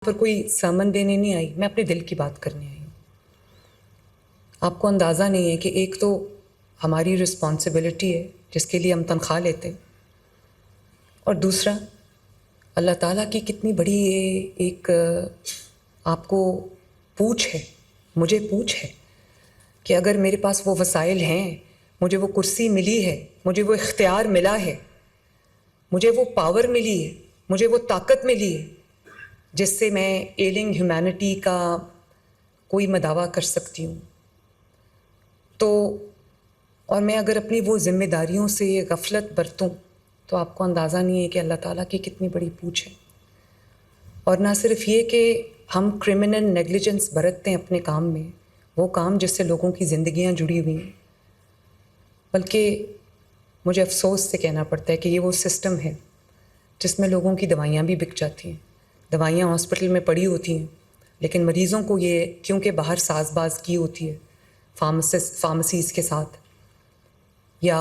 پر کوئی سرمن دینے نہیں آئی، میں اپنے دل کی بات کرنے آئی ہوں۔ آپ کو اندازہ نہیں ہے کہ ایک تو ہماری رسپانسبلٹی ہے جس کے لیے ہم تنخواہ لیتے ہیں، اور دوسرا اللہ تعالیٰ کی کتنی بڑی یہ ایک آپ کو پوچھ ہے، مجھے پوچھ ہے کہ اگر میرے پاس وہ وسائل ہیں، مجھے وہ کرسی ملی ہے، مجھے وہ اختیار ملا ہے، مجھے وہ پاور ملی ہے، مجھے وہ طاقت ملی ہے جس سے میں ایلنگ ہیومینٹی کا کوئی مداوع کر سکتی ہوں، تو اور میں اگر اپنی وہ ذمہ داریوں سے غفلت برتوں تو آپ کو اندازہ نہیں ہے کہ اللہ تعالیٰ کی کتنی بڑی پوچھ ہے۔ اور نہ صرف یہ کہ ہم کرمنل نیگلیجنس برتتے ہیں اپنے کام میں، وہ کام جس سے لوگوں کی زندگیاں جڑی ہوئی ہیں، بلکہ مجھے افسوس سے کہنا پڑتا ہے کہ یہ وہ سسٹم ہے جس میں لوگوں کی دوائیاں بھی بک جاتی ہیں، دوائیاں ہاسپٹل میں پڑی ہوتی ہیں، لیکن مریضوں کو یہ کیونکہ باہر ساز باز کی ہوتی ہے فارمیسیز کے ساتھ یا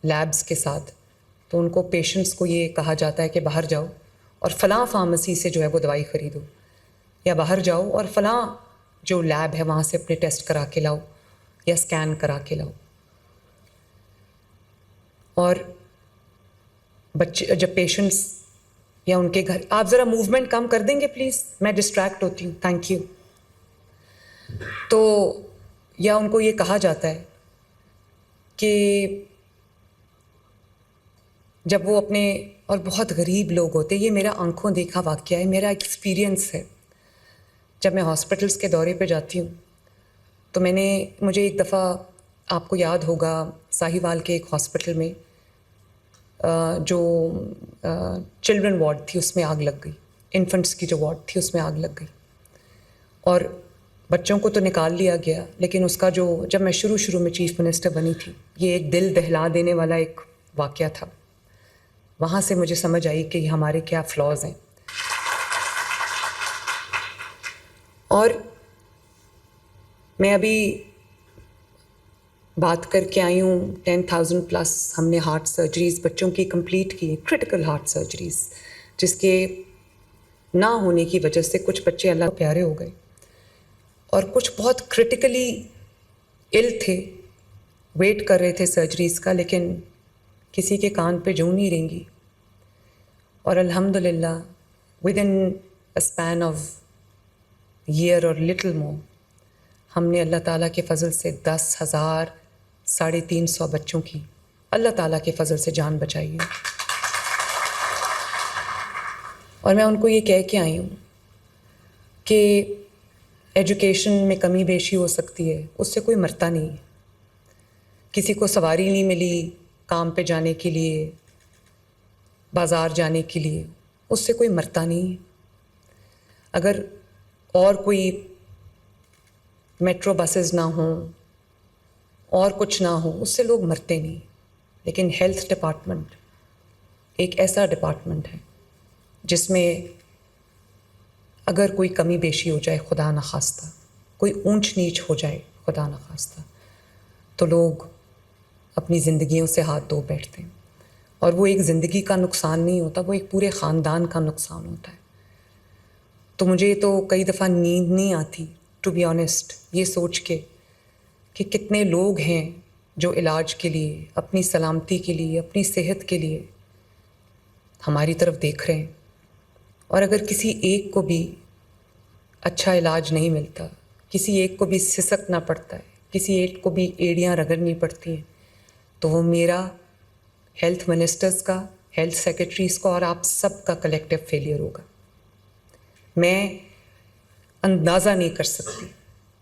لیبز کے ساتھ، تو ان کو پیشنٹس کو یہ کہا جاتا ہے کہ باہر جاؤ اور فلاں فارمیسی سے جو ہے وہ دوائی خریدو، یا باہر جاؤ اور فلاں جو لیب ہے وہاں سے اپنے ٹیسٹ کرا کے لاؤ یا اسکین کرا کے لاؤ۔ اور بچے جب پیشنٹس یا ان کے گھر، آپ ذرا موومنٹ کم کر دیں گے پلیز، میں ڈسٹریکٹ ہوتی ہوں، تھینک یو۔ تو یا ان کو یہ کہا جاتا ہے کہ جب وہ اپنے، اور بہت غریب لوگ ہوتے ہیں، یہ میرا آنکھوں دیکھا واقعہ ہے، میرا ایکسپیرینس ہے، جب میں ہاسپٹلس کے دورے پہ جاتی ہوں تو مجھے ایک دفعہ، آپ کو یاد ہوگا، ساہیوال کے ایک ہاسپٹل میں جو چلڈرن وارڈ تھی اس میں آگ لگ گئی، انفنٹس کی جو وارڈ تھی اس میں آگ لگ گئی، اور بچوں کو تو نکال لیا گیا، لیکن اس کا جب میں شروع میں چیف منسٹر بنی تھی، یہ ایک دل دہلا دینے والا ایک واقعہ تھا۔ وہاں سے مجھے سمجھ آئی کہ ہمارے کیا فلاز ہیں۔ اور میں ابھی بات کر کے آئی ہوں 10,000 پلس ہم نے ہارٹ سرجریز بچوں کی کمپلیٹ کی، کرٹیکل ہارٹ سرجریز، جس کے نہ ہونے کی وجہ سے کچھ بچے اللہ کو پیارے ہو گئے، اور کچھ بہت کرٹیکلی ال تھے، ویٹ کر رہے تھے سرجریز کا، لیکن کسی کے کان پہ جوں نہیں رینگی، اور الحمدللہ within span of year اور لٹل مور ہم نے اللہ تعالیٰ کے فضل سے 10,000 350 بچوں کی اللہ تعالیٰ کے فضل سے جان بچائی ہے۔ اور میں ان کو یہ کہہ کے آئی ہوں کہ ایجوکیشن میں کمی بیشی ہو سکتی ہے، اس سے کوئی مرتا نہیں ہے، کسی کو سواری نہیں ملی کام پہ جانے کے لیے، بازار جانے کے لیے، اس سے کوئی مرتا نہیں ہے، اگر اور کوئی میٹرو بسز نہ ہوں اور کچھ نہ ہو، اس سے لوگ مرتے نہیں، لیکن ہیلتھ ڈپارٹمنٹ ایک ایسا ڈپارٹمنٹ ہے جس میں اگر کوئی کمی بیشی ہو جائے، خدا نخواستہ کوئی اونچ نیچ ہو جائے، خدا نخواستہ، تو لوگ اپنی زندگیوں سے ہاتھ دھو بیٹھتے ہیں، اور وہ ایک زندگی کا نقصان نہیں ہوتا، وہ ایک پورے خاندان کا نقصان ہوتا ہے۔ تو مجھے تو کئی دفعہ نیند نہیں آتی، ٹو بی آنیسٹ، یہ سوچ کے کہ کتنے لوگ ہیں جو علاج کے لیے، اپنی سلامتی کے لیے، اپنی صحت کے لیے ہماری طرف دیکھ رہے ہیں، اور اگر کسی ایک کو بھی اچھا علاج نہیں ملتا، کسی ایک کو بھی سسکنا پڑتا ہے، کسی ایک کو بھی ایڑیاں رگڑنی پڑتی ہیں، تو وہ میرا، ہیلتھ منسٹرز کا، ہیلتھ سیکرٹریز کا اور آپ سب کا کلیکٹیو فیلئر ہوگا۔ میں اندازہ نہیں کر سکتی